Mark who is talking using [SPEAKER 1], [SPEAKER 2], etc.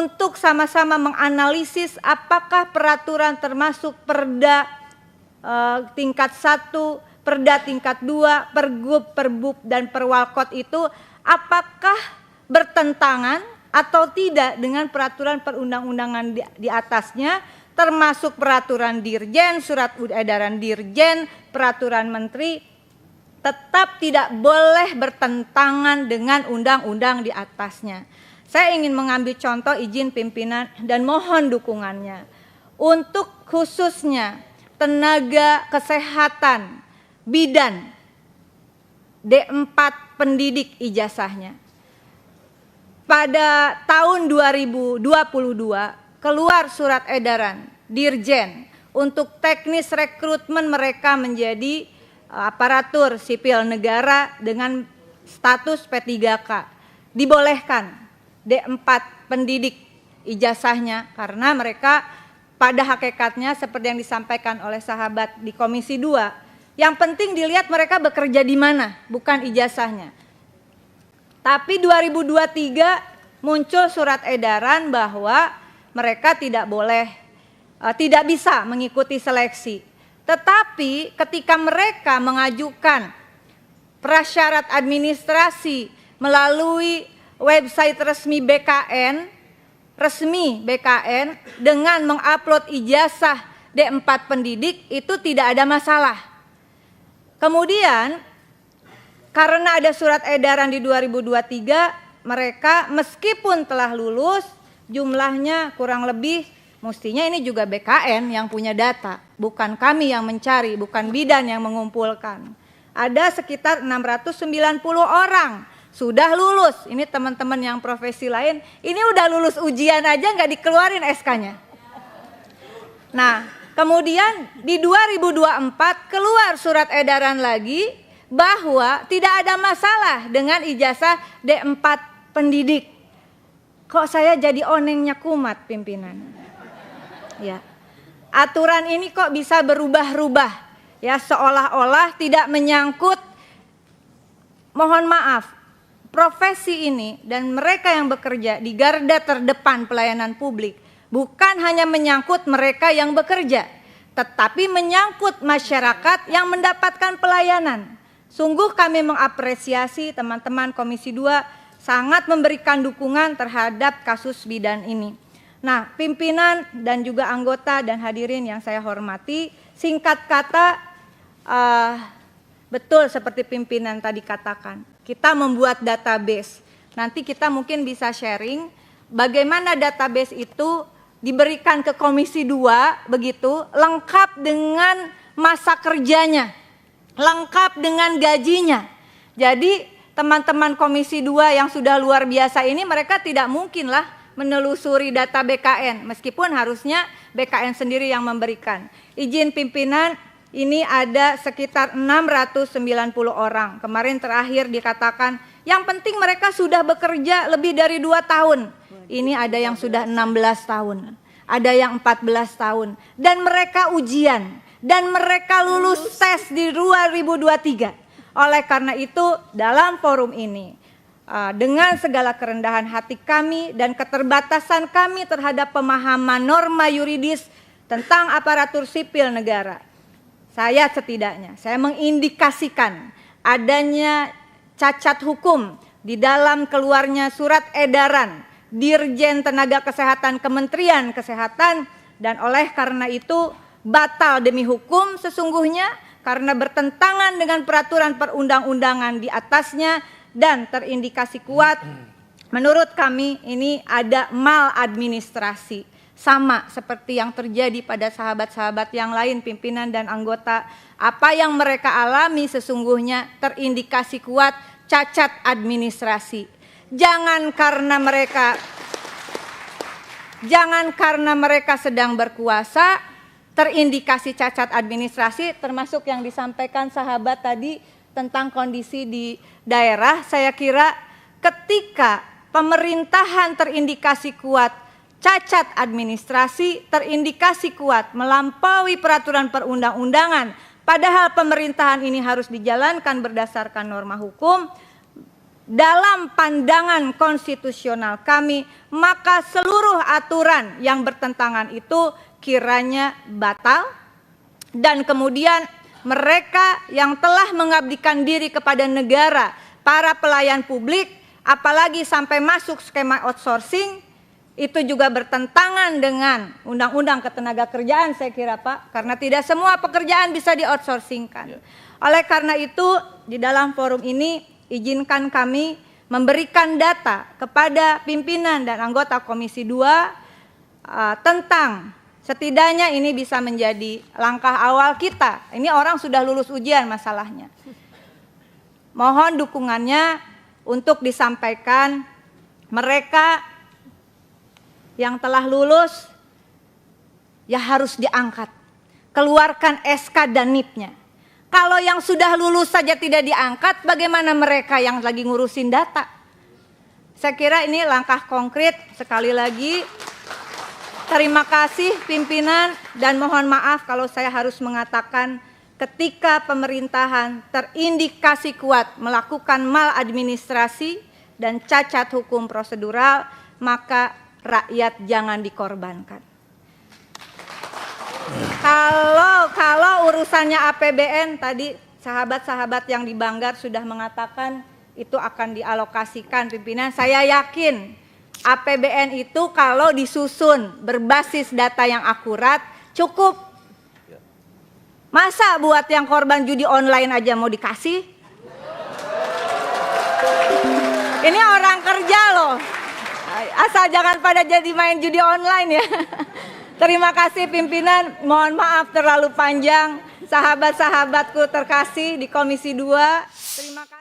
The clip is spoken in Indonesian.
[SPEAKER 1] untuk sama-sama menganalisis apakah peraturan termasuk Perda tingkat 1, Perda tingkat 2, Pergub, Perbub, dan Perwalkot itu apakah bertentangan atau tidak dengan peraturan perundang-undangan di atasnya, termasuk peraturan Dirjen, surat edaran Dirjen, peraturan Menteri, tetap tidak boleh bertentangan dengan undang-undang di atasnya. Saya ingin mengambil contoh, izin pimpinan dan mohon dukungannya. Untuk khususnya tenaga kesehatan, bidan, D4 pendidik ijazahnya. Pada tahun 2022 keluar surat edaran Dirjen untuk teknis rekrutmen mereka menjadi aparatur sipil negara dengan status P3K. Dibolehkan D4 pendidik ijazahnya karena mereka pada hakikatnya seperti yang disampaikan oleh sahabat di Komisi 2, yang penting dilihat mereka bekerja di mana, bukan ijazahnya. Tapi 2023 muncul surat edaran bahwa mereka tidak boleh, tidak bisa mengikuti seleksi. Tetapi ketika mereka mengajukan prasyarat administrasi melalui website resmi BKN dengan mengupload ijazah D4 pendidik, itu tidak ada masalah. Kemudian karena ada surat edaran di 2023, mereka meskipun telah lulus jumlahnya kurang lebih, mestinya ini juga BKN yang punya data, bukan kami yang mencari, bukan bidan yang mengumpulkan. Ada sekitar 690 orang sudah lulus. Ini teman-teman yang profesi lain, ini udah lulus ujian aja nggak dikeluarin SK-nya. Nah, kemudian di 2024 keluar surat edaran lagi bahwa tidak ada masalah dengan ijazah D4 pendidik. Kok saya jadi onengnya kumat, pimpinan? Ya. Aturan ini kok bisa berubah-ubah? Ya, seolah-olah tidak menyangkut, mohon maaf, profesi ini dan mereka yang bekerja di garda terdepan pelayanan publik bukan hanya menyangkut mereka yang bekerja, tetapi menyangkut masyarakat yang mendapatkan pelayanan. Sungguh kami mengapresiasi teman-teman Komisi 2 sangat memberikan dukungan terhadap kasus bidan ini. Nah, pimpinan dan juga anggota dan hadirin yang saya hormati, singkat kata, betul seperti pimpinan tadi katakan, kita membuat database. Nanti kita mungkin bisa sharing bagaimana database itu diberikan ke Komisi 2, begitu, lengkap dengan masa kerjanya, lengkap dengan gajinya. Jadi teman-teman Komisi 2 yang sudah luar biasa ini, mereka tidak mungkinlah menelusuri data BKN, meskipun harusnya BKN sendiri yang memberikan. Izin pimpinan, ini ada sekitar 690 orang. Kemarin terakhir dikatakan, yang penting mereka sudah bekerja lebih dari 2 tahun. Ini ada yang sudah 16 tahun, ada yang 14 tahun. Dan mereka ujian. Dan mereka lulus tes di 2023. Oleh karena itu dalam forum ini, dengan segala kerendahan hati kami dan keterbatasan kami terhadap pemahaman norma yuridis tentang aparatur sipil negara, saya mengindikasikan adanya cacat hukum di dalam keluarnya surat edaran Dirjen Tenaga Kesehatan Kementerian Kesehatan, dan oleh karena itu batal demi hukum sesungguhnya karena bertentangan dengan peraturan perundang-undangan di atasnya dan terindikasi kuat. Menurut kami ini ada maladministrasi, sama seperti yang terjadi pada sahabat-sahabat yang lain, pimpinan dan anggota. Apa yang mereka alami sesungguhnya terindikasi kuat cacat administrasi. Jangan karena mereka sedang berkuasa terindikasi cacat administrasi, termasuk yang disampaikan sahabat tadi tentang kondisi di daerah. Saya kira ketika pemerintahan terindikasi kuat cacat administrasi, terindikasi kuat melampaui peraturan perundang-undangan, padahal pemerintahan ini harus dijalankan berdasarkan norma hukum, dalam pandangan konstitusional kami, maka seluruh aturan yang bertentangan itu kiranya batal, dan kemudian mereka yang telah mengabdikan diri kepada negara, para pelayan publik, apalagi sampai masuk skema outsourcing, itu juga bertentangan dengan Undang-Undang Ketenagakerjaan saya kira Pak, karena tidak semua pekerjaan bisa di-outsourcingkan. Oleh karena itu di dalam forum ini izinkan kami memberikan data kepada pimpinan dan anggota Komisi 2 tentang setidaknya ini bisa menjadi langkah awal kita. Ini orang sudah lulus ujian masalahnya. Mohon dukungannya untuk disampaikan mereka yang telah lulus ya harus diangkat. Keluarkan SK dan NIP-nya. Kalau yang sudah lulus saja tidak diangkat, bagaimana mereka yang lagi ngurusin data? Saya kira ini langkah konkret. Sekali lagi, terima kasih pimpinan dan mohon maaf kalau saya harus mengatakan ketika pemerintahan terindikasi kuat melakukan maladministrasi dan cacat hukum prosedural, maka rakyat jangan dikorbankan. Kalau urusannya APBN tadi sahabat-sahabat yang di Banggar sudah mengatakan itu akan dialokasikan pimpinan. Saya yakin APBN itu kalau disusun berbasis data yang akurat cukup. Masa buat yang korban judi online aja mau dikasih? Ini orang kerja loh. Asal jangan pada jadi main judi online ya. Terima kasih pimpinan, mohon maaf terlalu panjang. Sahabat-sahabatku terkasih di Komisi 2, terima kasih.